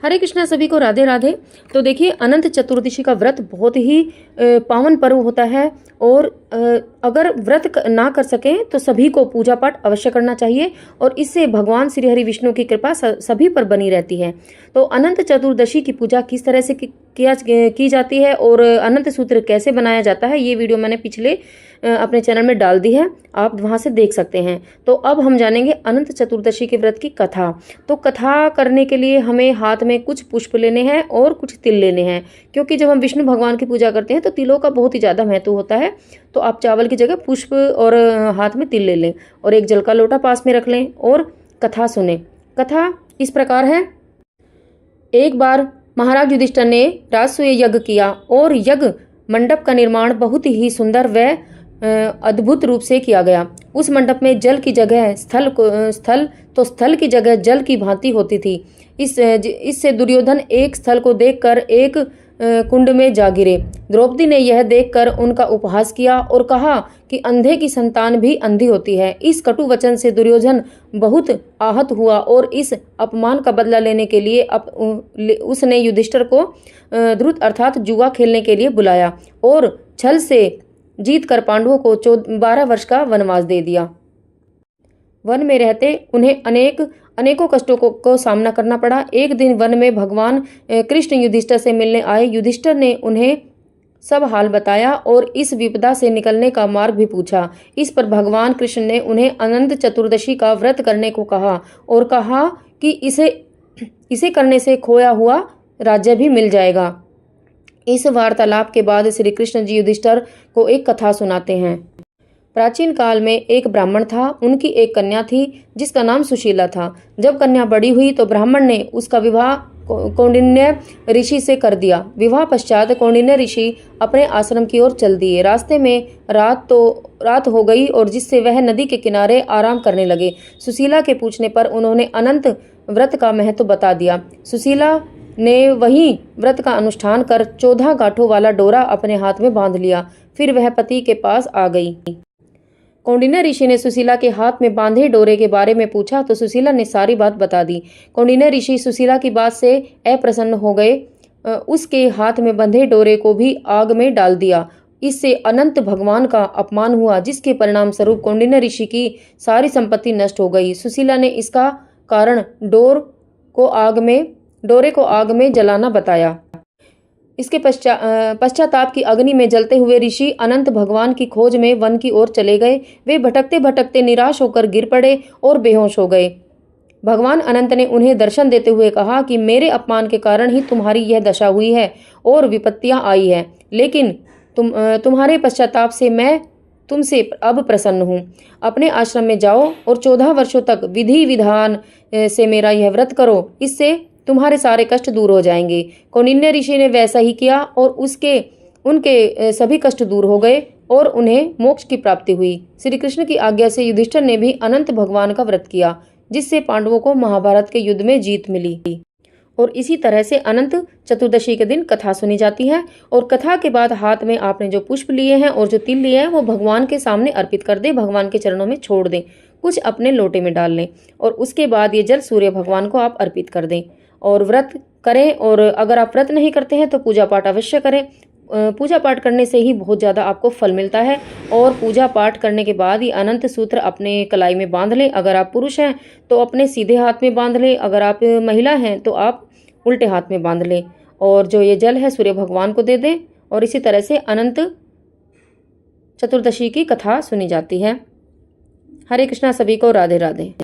हरे कृष्णा, सभी को राधे राधे। तो देखिए, अनंत चतुर्दशी का व्रत बहुत ही पावन पर्व होता है और अगर व्रत ना कर सकें तो सभी को पूजा पाठ अवश्य करना चाहिए और इससे भगवान श्री हरि विष्णु की कृपा सभी पर बनी रहती है। तो अनंत चतुर्दशी की पूजा किस तरह से की जाती है और अनंत सूत्र कैसे बनाया जाता है, ये वीडियो मैंने पिछले अपने चैनल में डाल दी है, आप वहां से देख सकते हैं। तो अब हम जानेंगे अनंत चतुर्दशी के व्रत की कथा। तो कथा करने के लिए हमें हाथ में कुछ पुष्प लेने हैं और कुछ तिल लेने हैं, क्योंकि जब हम विष्णु भगवान की पूजा करते हैं तो तिलों का बहुत ही ज़्यादा महत्व होता है। तो आप चावल की जगह पुष्प और हाथ में तिल ले लें और एक जल का लोटा पास में रख लें और कथा सुने। कथा इस प्रकार है। एक बार महाराज युधिष्ठिर ने राजसूय यज्ञ किया और यज्ञ मंडप का निर्माण बहुत ही सुंदर व अद्भुत रूप से किया गया। उस मंडप में जल की जगह स्थल की जगह जल की भांति होती थी। इससे दुर्योधन एक स्थल को देखकर एक कुंड में जा गिरे। द्रौपदी ने यह देखकर उनका उपहास किया और कहा कि अंधे की संतान भी अंधी होती है। इस कटु वचन से दुर्योधन बहुत आहत हुआ और इस अपमान का बदला लेने के लिए उसने युधिष्ठिर को ध्रुत अर्थात जुआ खेलने के लिए बुलाया और छल से जीत कर पांडवों को 12 वर्ष का वनवास दे दिया। वन में रहते उन्हें अनेकों कष्टों को सामना करना पड़ा। एक दिन वन में भगवान कृष्ण युधिष्ठिर से मिलने आए। युधिष्ठिर ने उन्हें सब हाल बताया और इस विपदा से निकलने का मार्ग भी पूछा। इस पर भगवान कृष्ण ने उन्हें अनंत चतुर्दशी का व्रत करने को कहा और कहा कि इसे करने से खोया हुआ राज्य भी मिल जाएगा। इस वार्तालाप के बाद श्री कृष्ण जी युधिष्ठिर को एक कथा सुनाते हैं। प्राचीन काल में एक ब्राह्मण था। उनकी एक कन्या थी जिसका नाम सुशीला था। जब कन्या बड़ी हुई तो ब्राह्मण ने उसका विवाह कौंडिन्य ऋषि से कर दिया। विवाह पश्चात कौंडिन्य ऋषि अपने आश्रम की ओर चल दिए। रास्ते में रात हो गई और जिससे वह नदी के किनारे आराम करने लगे। सुशीला के पूछने पर उन्होंने अनंत व्रत का महत्व बता दिया। सुशीला ने वही व्रत का अनुष्ठान कर 14 गांठों वाला डोरा अपने हाथ में बांध लिया। फिर वह पति के पास आ गई। कौंडिन्य ऋषि ने सुशीला के हाथ में बांधे डोरे के बारे में पूछा तो सुशीला ने सारी बात बता दी। कौंडिन्य ऋषि सुशीला की बात से अप्रसन्न हो गए। उसके हाथ में बंधे डोरे को भी आग में डाल दिया। इससे अनंत भगवान का अपमान हुआ, जिसके परिणाम स्वरूप कौंडिन्य ऋषि की सारी संपत्ति नष्ट हो गई। सुशीला ने इसका कारण डोरे को आग में जलाना बताया। इसके पश्चाताप की अग्नि में जलते हुए ऋषि अनंत भगवान की खोज में वन की ओर चले गए। वे भटकते भटकते निराश होकर गिर पड़े और बेहोश हो गए। भगवान अनंत ने उन्हें दर्शन देते हुए कहा कि मेरे अपमान के कारण ही तुम्हारी यह दशा हुई है और विपत्तियां आई है, लेकिन तुम्हारे पश्चाताप से मैं तुमसे अब प्रसन्न हूँ। अपने आश्रम में जाओ और 14 वर्षों तक विधि विधान से मेरा यह व्रत करो, इससे तुम्हारे सारे कष्ट दूर हो जाएंगे। कौंडिन्य ऋषि ने वैसा ही किया और उनके सभी कष्ट दूर हो गए और उन्हें मोक्ष की प्राप्ति हुई। श्री कृष्ण की आज्ञा से युधिष्ठिर ने भी अनंत भगवान का व्रत किया, जिससे पांडवों को महाभारत के युद्ध में जीत मिली। और इसी तरह से अनंत चतुर्दशी के दिन कथा सुनी जाती है और कथा के बाद हाथ में आपने जो पुष्प लिए हैं और जो तिल लिए हैं वो भगवान के सामने अर्पित कर दें, भगवान के चरणों में छोड़ दें, कुछ अपने लोटे में डाल लें और उसके बाद ये जल सूर्य भगवान को आप अर्पित कर दें और व्रत करें। और अगर आप व्रत नहीं करते हैं तो पूजा पाठ अवश्य करें। पूजा पाठ करने से ही बहुत ज़्यादा आपको फल मिलता है। और पूजा पाठ करने के बाद ही अनंत सूत्र अपने कलाई में बांध लें। अगर आप पुरुष हैं तो अपने सीधे हाथ में बांध लें, अगर आप महिला हैं तो आप उल्टे हाथ में बांध लें और जो ये जल है सूर्य भगवान को दे दें। और इसी तरह से अनंत चतुर्दशी की कथा सुनी जाती है। हरे कृष्णा, सभी को राधे राधे।